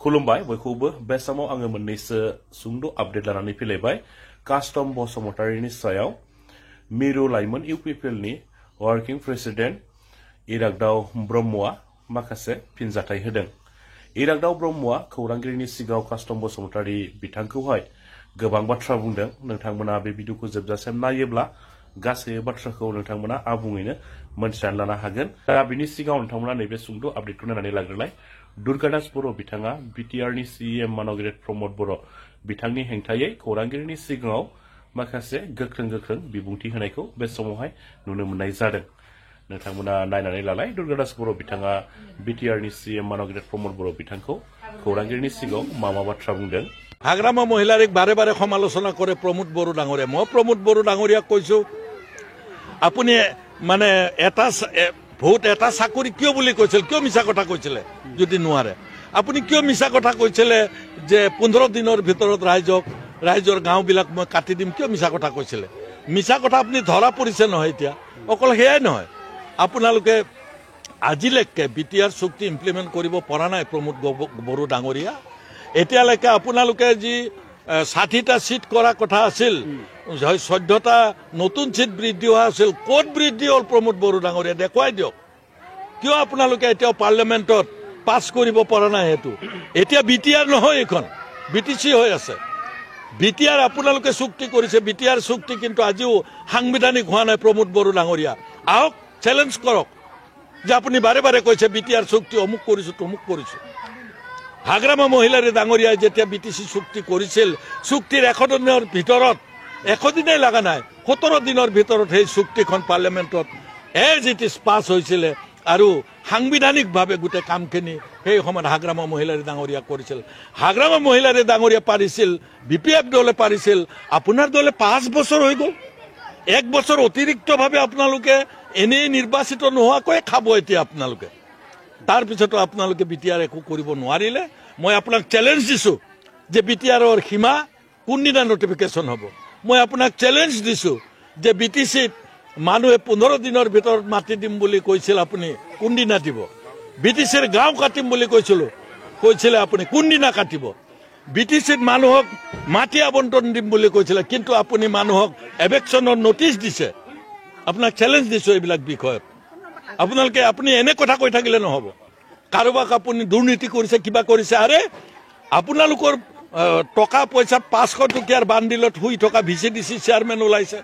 खुलुमबाय बयखौबो बे समाव आङो मोननैसो सुंद' आपडेट लानानै फैलायबाय कास्टम बसुमतारिनि सायाव मिरु लाइमोन इउपिपिएलनि वर्किं प्रेसिडेन्ट इरागदाव ब्रह्मआ माखासे फिनजाथाय होदों। इरागदाव ब्रह्मआ खौरांगिरिनि सिगाङाव कास्टम बसुमतारि बिथांखौहाय गोबां बाथ्रा बुंदों। नोंथांमोना बे भिडिअखौ जोबजासिम नायोब्ला गासै बाथ्राखौ नोंथांमोना आबुङैनो मोनथिनानै लानो हागोन। दा बिनि सिगाङाव नोंथांमोना नैबे सुंद' आपडेटखौ नायनानै लाग्रोलाय। दुर्गादास बर' बिथाङा बिटिआरनि सीएम मानगेट प्रमद बर' बिथांनि हेंथायै खौरांगिरिनि सिगाङाव माखासे गोख्रों बिबुंथि होनायखौ बे समावहाय नुनो मोननाय जादों। नोंथांमोना नायनानै लालाय दुर्गादास बर' बिथाङा बिटिआरनि सीएम मानगेट प्रमद बर' बिथांखौ खौरांगिरिनि सिगाङाव मा बाथ्रा बुंदों। হাগ্ৰামা মহিলাৰিক বাৰে বাৰে সমালোচনা কৰে প্ৰমোদ বড়ো ডাঙৰীয়া। মই প্ৰমোদ বড়ো ডাঙৰীয়াক কৈছো আপুনি মানে এটা ভোট এটা চাকৰি কিয় বুলি কৈছিল, কিয় মিছা কথা কৈছিলে যদি নোৱাৰে? আপুনি কিয় মিছা কথা কৈছিলে যে 15 দিনৰ ভিতৰত ৰাইজৰ গাঁওবিলাক মই কাটি দিম, কিয় মিছা কথা কৈছিলে? মিছা কথা আপুনি ধৰা পৰিছে নহয়। এতিয়া অকল সেয়াই নহয়, আপোনালোকে আজিলৈকে বিটিআৰ চুক্তি ইমপ্লিমেণ্ট কৰিব পৰা নাই প্ৰমোদ বড়ো ডাঙৰীয়া। এতিয়ালৈকে আপোনালোকে যি 60টা সিট কৰা কথা আছিল, 14টা নতুন সিট বৃদ্ধি হোৱা আছিল, ক'ত বৃদ্ধি হ'ল প্ৰমোদ বড়ো ডাঙৰীয়া দেখুৱাই দিয়ক। কিয় আপোনালোকে এতিয়াও পাৰ্লিয়ামেণ্টত পাছ কৰিব পৰা নাই? সেইটো এতিয়া বিটিআৰ নহয়, এইখন বিটিচি হৈ আছে। বিটিআৰ আপোনালোকে চুক্তি কৰিছে, বিটিআৰ চুক্তি কিন্তু আজিও সাংবিধানিক হোৱা নাই। প্ৰমোদ বড়ো ডাঙৰীয়া আহক, চেলেঞ্জ কৰক যে আপুনি বাৰে বাৰে কৈছে বিটিআৰ চুক্তি অমুক কৰিছো তমুক কৰিছো। হাগ্ৰামা মহিলাৰী ডাঙৰীয়াই যেতিয়া বিটিচি চুক্তি কৰিছিল, চুক্তিৰ 100 দিনৰ ভিতৰত 100 দিনেই লগা নাই, 17 দিনৰ ভিতৰত সেই চুক্তিখন পাৰ্লিয়ামেণ্টত এজ ইট ইজ পাছ হৈছিলে আৰু সাংবিধানিকভাৱে গোটেই কামখিনি সেই সময়ত হাগ্ৰামা মহিলাৰী ডাঙৰীয়া কৰিছিল। হাগ্ৰামা মহিলাৰী ডাঙৰীয়া পাৰিছিল, বিপিএফ দলে পাৰিছিল, আপোনাৰ দলে 5 বছৰ হৈ গ'ল। 1 বছৰ অতিৰিক্তভাৱে আপোনালোকে এনেই নিৰ্বাচিত নোহোৱাকৈ খাব এতিয়া আপোনালোকে। তাৰপিছতো আপোনালোকে বিটিআৰ একো কৰিব নোৱাৰিলে। মই আপোনাক চেলেঞ্জ দিছো যে বিটিআৰৰ সীমা কোনদিনা নটিফিকেশ্যন হ'ব। মই আপোনাক চেলেঞ্জ দিছো যে বিটিচিত মানুহে 15 দিনৰ ভিতৰত মাতি দিম বুলি কৈছিল, আপুনি কোনদিনা দিব? বিটিচিৰ গাঁও কাটিম বুলি কৈছিলে আপুনি কোনদিনা কাটিব? বিটিচিত মানুহক মাটি আবণ্টন দিম বুলি কৈছিলে, কিন্তু আপুনি মানুহক এভেকশ্যনৰ নটিচ দিছে। আপোনাক চেলেঞ্জ দিছো এইবিলাক বিষয়ত। আপুনি এনে কথা কৈ থাকিলে নহ'ব। কাৰোবাক আপুনি দুৰ্নীতি কৰিছে, কিবা কৰিছে, আৰে আপোনালোকৰ টকা পইচা 500 টকীয়াৰ বান্দিলত শুই থকা ভিচিডিচি চেয়াৰমেন ওলাইছে।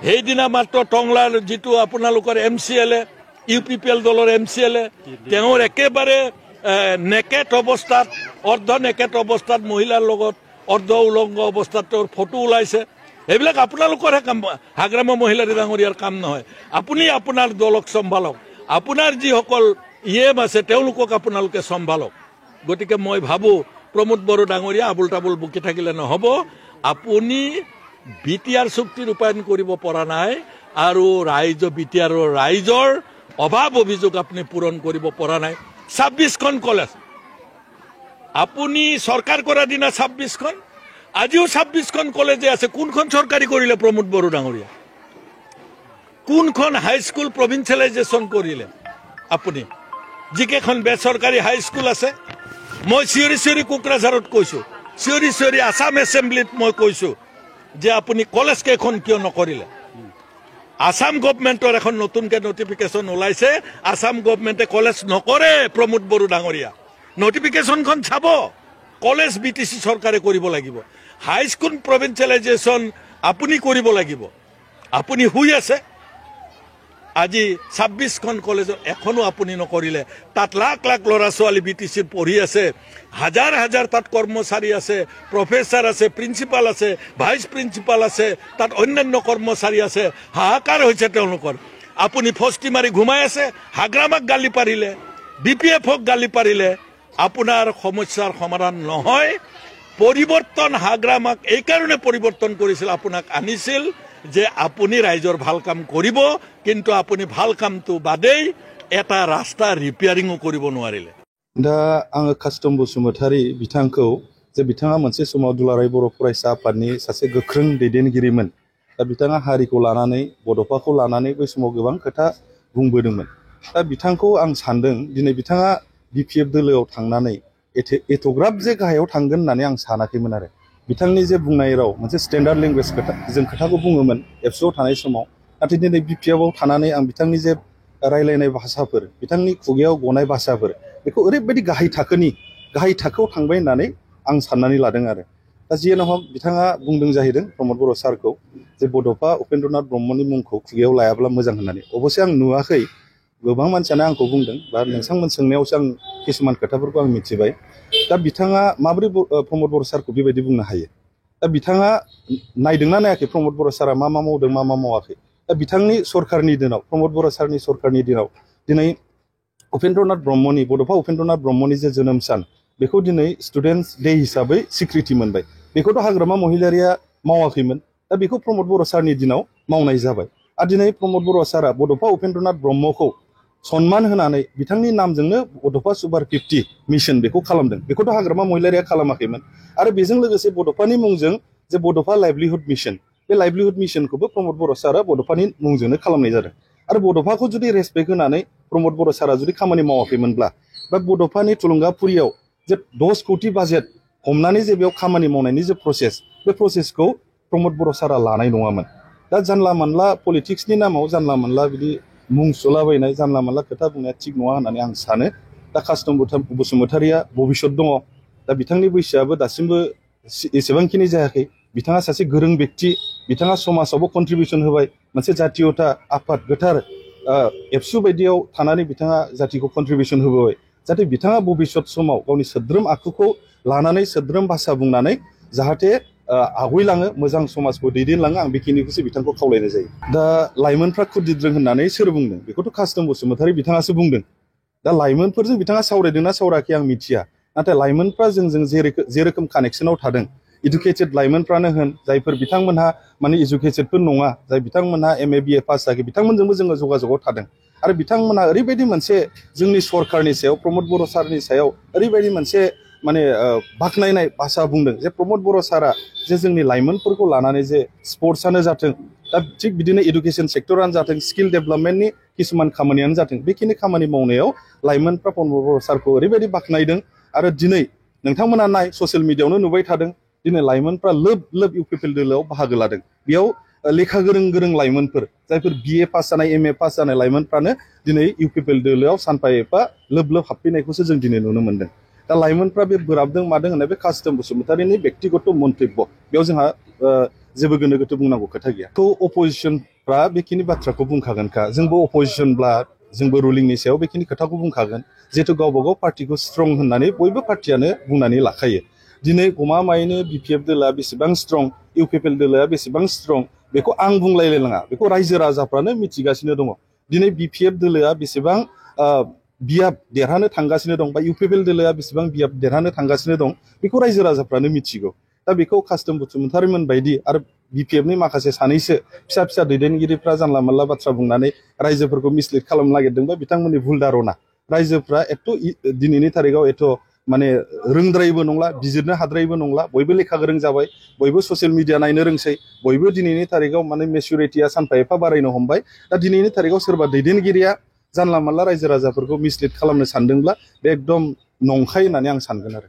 সেইদিনা মাত্ৰ টংলাৰ যিটো আপোনালোকৰ MCLA ইউপিপিএল দলৰ MCLA, তেওঁৰ একেবাৰে নেকেট অৱস্থাত, অৰ্ধ নেকেট অৱস্থাত মহিলাৰ লগত অৰ্ধ উলংগ অৱস্থাত তেওঁৰ ফটো ওলাইছে। এইবিলাক আপোনালোকৰহে কাম, হাগ্ৰামা মহিলাৰী ডাঙৰীয়াৰ কাম নহয়। আপুনি আপোনাৰ দলক চম্ভালক, আপোনাৰ যিসকল ইএম আছে তেওঁলোকক আপোনালোকে চম্ভালক। গতিকে মই ভাবো প্ৰমোদ বড়ো ডাঙৰীয়া আবুল তাবুল বকি থাকিলে নহ'ব। আপুনি বিটিআৰ চুক্তি ৰূপায়ণ কৰিব পৰা নাই আৰু ৰাইজৰ অভাৱ অভিযোগ আপুনি পূৰণ কৰিব পৰা নাই। 26খন কলেজ আপুনি চৰকাৰ কৰা দিনা 26খন, আজিও 26খন কলেজে আছে। কোনখন চৰকাৰী কৰিলে প্ৰমোদ বড়ো ডাঙৰীয়া? কোনখন হাইস্কুল প্ৰভিন্সিয়েলাইজেশ্যন কৰিলে আপুনি? যিকেইখন বেচৰকাৰী হাইস্কুল আছে, মই চিঞৰি কোকৰাঝাৰত কৈছো, চিঞৰি আছাম এছেম্বলিত মই কৈছো যে আপুনি কলেজ কেইখন কিয় নকৰিলে? আছাম গভমেণ্টৰ এখন নতুনকৈ নটিফিকেশ্যন ওলাইছে, আছাম গভমেণ্টে কলেজ নকৰে। প্ৰমোদ বড়ো ডাঙৰীয়া নটিফিকেশ্যনখন চাব। কলেজ বিটিচি চৰকাৰে কৰিব লাগিব, হাইস্কুল প্ৰভিন্সিয়েলাইজেশ্যন আপুনি কৰিব লাগিব। আপুনি শুই আছে। আজি 26খন কলেজত এখনো আপুনি নকৰিলে। তাত লাখ লাখ ল'ৰা ছোৱালী বিটিচিত পঢ়ি আছে, হাজাৰ হাজাৰ তাত কৰ্মচাৰী আছে, প্ৰফেচাৰ আছে, প্ৰিন্সিপাল আছে, ভাইচ প্ৰিন্সিপাল আছে, তাত অন্যান্য কৰ্মচাৰী আছে। হাহাকাৰ হৈছে তেওঁলোকৰ। আপুনি ফষ্টি মাৰি ঘুমাই আছে। হাগ্ৰামাক গালি পাৰিলে, বিপিএফক গালি পাৰিলে, আপোনাৰ সমস্যাৰ সমাধান নহয়। পৰিৱৰ্তন হাগ্ৰামাক এইকাৰণে পৰিৱৰ্তন কৰিছিল, আপোনাক আনিছিল যে আপুনি ৰাইজৰ ভাল কাম কৰিব, কিন্তু আপুনি ভাল কামটো বাদেই এটা ৰাস্তা ৰিপেয়াৰিংও কৰিব নোৱাৰিলে। दा आङो कास्टम बसुमतारि बिथांखौ जे बिथाङा मोनसे समाव दुलाराय बर' फरायसा आफादनि सासे गोख्रों दैदेनगिरिमोन। दा बिथाङा हारिखौ लानानै, बड'फाखौ लानानै बै समाव गोबां खोथा बुंबोदोंमोन। दा बिथांखौ आं सानदों दिनै बिथाङा बिपिएफ दोलोआव थांनानै एथ'ग्राब जे गाहायाव थांगोन होननानै आं सानाखैमोन आरो बिथांनि जे बुंनाय राव मोनसे स्टेन्डार्ड लेंगुवेज जों खोथाखौ बुङोमोन एबसुआव थानाय समाव नाथाय दिनै बिपिएफआव थानानै आं बिथांनि जे रायलायनाय भाषाफोर बिथांनि खुगायाव गनाय भाषाफोर बेखौ ओरैबायदि गाहाय थाखोआव थांबाय होननानै आं साननानै लादों आरो दा जियानो हक बिथाङा बुंदों जाहैदों प्रमद बर' सारखौ जे बड'फा उपेन्द्रनाथ ब्रह्मनि मुंखौ खुगायाव लायाब्ला मोजां होननानै अबसे आं नुवाखै गोबां मानसियानो आंखौ बुंदों बा नोंथांमोन सोंनायावसो आं किसुमान खोथाफोरखौ आं मिथिबाय दा बिथाङा माबोरै प्रमद बर' सारखौ बेबायदि बुंनो हायो दा बिथाङा नायदोंना नायाखै प्रमद बर' सारा मा मावदों मा मावाखै दा बिथांनि सरकारनि दिनाव प्रमद बर' सारनि सरकारनि दिनाव दिनै उपेन्द्रनाथ ब्रह्मनि बड'फा उपेन्द्रनाथ ब्रह्मनि जे जोनोम सान बेखौ दिनै स्टुडेन्टस डे हिसाबै स्वीकृति मोनबाय बेखौथ' हाग्रामा महिलारिया मावाखैमोन दा बेखौ प्रमद बर' सारनि दिनाव मावनाय जाबाय आरो दिनै प्रमद बर' सारा बड'फा उपेन्द्रनाथ ब्रह्मखौ सन्मान होनानै बिथांनि नामजोंनो बड'फा सुपार 50 मिशन बेखौ खालामदों बेखौथ' हाग्रामा महिलारिया खालामाखैमोन आरो बेजों लोगोसे बड'फानि मुंजों जे Bodofa livelihood Mission Bay livelihood मिशनखौबो प्रमद बर' सारा बड'फानि मुंजोंनो खालामनाय जादों आरो बड'फाखौ जुदि रेसपेक्ट होनानै प्रमद बर' सारा जुदि खामानि मावाखैमोनब्ला बा बड'फानि थुलुंगाफुरियाव जे 10 कोटी बाजेट हमनानै जे बेयाव खामानि मावनायनि जे प्रसेस बे प्रसेसखौ प्रमद बर' सारा लानाय नङामोन दा जानला मानला पलिटिक्सनि नामाव जानला मानला बिदि मुं सुलाबायनाय जानला मानला खोथा बुंनाया थिग नङा होननानै आं सानो दा कास्टम बसुमतारिया भबिष्यत दङ दा बिथांनि बैसोआबो दासिमबो एसेबांखिनि जायाखै बिथाङा सासे गोरों व्यक्ति बिथाङा समाजावबो कन्ट्रिबिउसन होबाय मोनसे जातीयता आफाद गोथार एबसु बायदियाव थानानै बिथाङा जातिखौ कन्ट्रिबिउसन होबोबाय जाहाथे बिथाङा भबिष्यत समाव गावनि सोद्रोम आखुखौ लानानै सोद्रोम भाषा बुंनानै जाहाथे आवगायलाङो मोजां समाजखौ दैदेनलाङो आं बेखिनिखौसो बिथांखौ खावलायनाय जायो दा लाइमोनफ्रा खुदिद्रों होननानै सोर बुंदों बेखौथ' कास्टम बसुमतारि बिथाङासो बुंदों दा लाइमोनफोरजों बिथाङा सावरायदोंना सावरायाखै आं मिथिया नाथाय लाइमोनफ्रा जोंजों जे रोखोम कानेक्सनाव थादों इडुकेटेड लाइमोनफ्रानो होन जायफोर बिथांमोनहा माने इडुकेटेडफोर नङा जाय बिथांमोनहा MA BA पास जायाखै बिथांमोनजोंबो जोङो जगाजगआव थादों आरो बिथांमोनहा ओरैबायदि मोनसे जोंनि सरकारनि सायाव प्रमद बर' सारनि सायाव ओरैबायदि मोनसे माने बाख्नायनाय भाषा बुंदों जे प्रमद बर' सारा जे जोंनि लाइमोनफोरखौ लानानै जे स्पर्ट्सआनो जाथों दा थिग बिदिनो एडुकेसन सेक्टरानो जाथों स्किल डेभेलपमेन्टनि किसुमान खामानियानो जाथों बेखिनि खामानि मावनायाव लाइमोनफ्रा प्रमद बर' सारखौ ओरैबायदि बाख्नायदों आरो दिनै नोंथांमोना नाय ससियेल मिडियायावनो नुबाय थादों दिनै लाइमोनफ्रा लोब इउपिपिएल दोलोआव बाहागो लादों बेयाव लेखा गोरों लाइमोनफोर जायफोर BA पास जानाय MA पास जानाय लाइमोनफ्रानो दिनै इउपिपिएल दोलोआव सानफा एफा लोब हाबफैनायखौसो जों दिनै नुनो मोनदों दा लाइमोनफ्रा बे बोराबदों मादों होननाय बे कास्टम बसुमतारिनि व्यक्तिगत मन्तब्य बेयाव जोंहा जेबो गोनो गोथो बुंनांगौ खोथा गैया थ' अपोजिसनफ्रा बेखिनि बाथ्राखौ बुंखागोनखा जोंबो अपोजिसनब्ला जोंबो रुलिंनि सायाव बेखिनि खोथाखौ बुंखागोन जिहेतु गावबा गाव पार्टिखौ स्ट्रं होननानै बयबो पार्टियानो बुंनानै लाखायो दिनै गमामायैनो BPF दोलोआ बेसेबां स्ट्रं इउपिपिएल दोलोआ बेसेबां स्ट्रं बेखौ आं बुंलायलायनाङा बेखौ रायजो राजाफ्रानो मिथिगासिनो दङ दिनै BPF दोलोआ बेसेबां बियाब देरहानो थांगासिनो दं बा इउपिपिएल दोलोआ बेसेबां बियाब देरहानो थांगासिनो दं बेखौ रायजो राजाफ्रानो मिथिगौ दा बेखौ कास्टम बसुमतारिमोन बायदि आरो BPFनि माखासे सानैसो फिसा दैदेनगिरिफ्रा जानला मानला बाथ्रा बुंनानै रायजोफोरखौ मिसलिड खालामनो नागिरदोंबा बिथांमोननि भुल धारना रायजोफ्रा दिनैनि थारिखआव माने रोंद्रायबो नंला बिजिरनो हाद्रायबो नंला बयबो लेखा गोरों जाबाय बयबो ससियेल मिडिया नायनो रोंसै बयबो दिनैनि थारिखआव माने मेचुरिटिया सानफा एफा बारायनो हमबाय दा दिनैनि थारिखआव सोरबा दैदेनगिरिया जानला मानला रायजो राजाफोरखौ मिसलिड खालामनो सानदोंब्ला बे एकदम नंखाय होननानै आं सानगोन आरो